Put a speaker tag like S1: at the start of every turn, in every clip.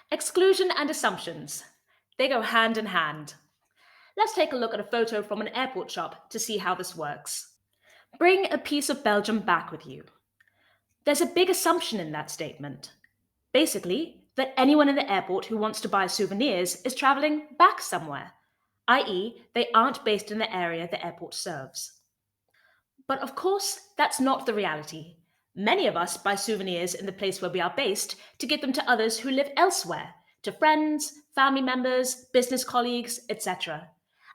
S1: Exclusion and assumptions. They go hand in hand. Let's take a look at a photo from an airport shop to see how this works. Bring a piece of Belgium back with you. There's a big assumption in that statement. Basically, that anyone in the airport who wants to buy souvenirs is traveling back somewhere, i.e., they aren't based in the area the airport serves. But of course, that's not the reality. Many of us buy souvenirs in the place where we are based to give them to others who live elsewhere, to friends, family members, business colleagues, etc.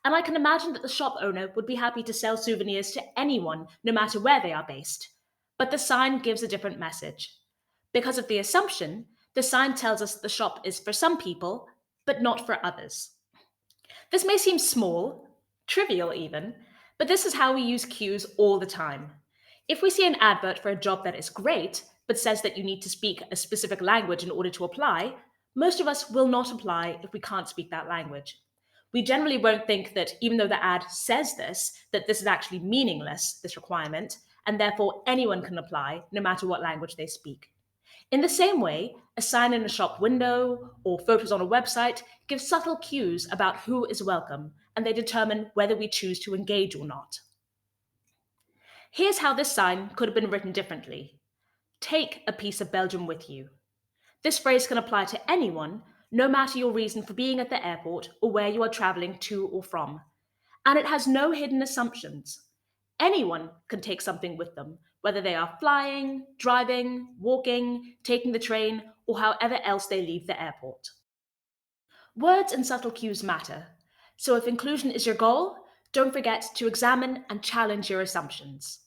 S1: And I can imagine that the shop owner would be happy to sell souvenirs to anyone, no matter where they are based. But the sign gives a different message. Because of the assumption, the sign tells us the shop is for some people, but not for others. This may seem small, trivial even, but this is how we use cues all the time. If we see an advert for a job that is great, but says that you need to speak a specific language in order to apply, most of us will not apply if we can't speak that language. We generally won't think that even though the ad says this, that this is actually meaningless, this requirement, and therefore anyone can apply no matter what language they speak. In the same way, a sign in a shop window or photos on a website give subtle cues about who is welcome, and they determine whether we choose to engage or not. Here's how this sign could have been written differently. Take a piece of Belgium with you. This phrase can apply to anyone, no matter your reason for being at the airport or where you are traveling to or from. And it has no hidden assumptions. Anyone can take something with them, whether they are flying, driving, walking, taking the train, or however else they leave the airport. Words and subtle cues matter. So if inclusion is your goal, don't forget to examine and challenge your assumptions.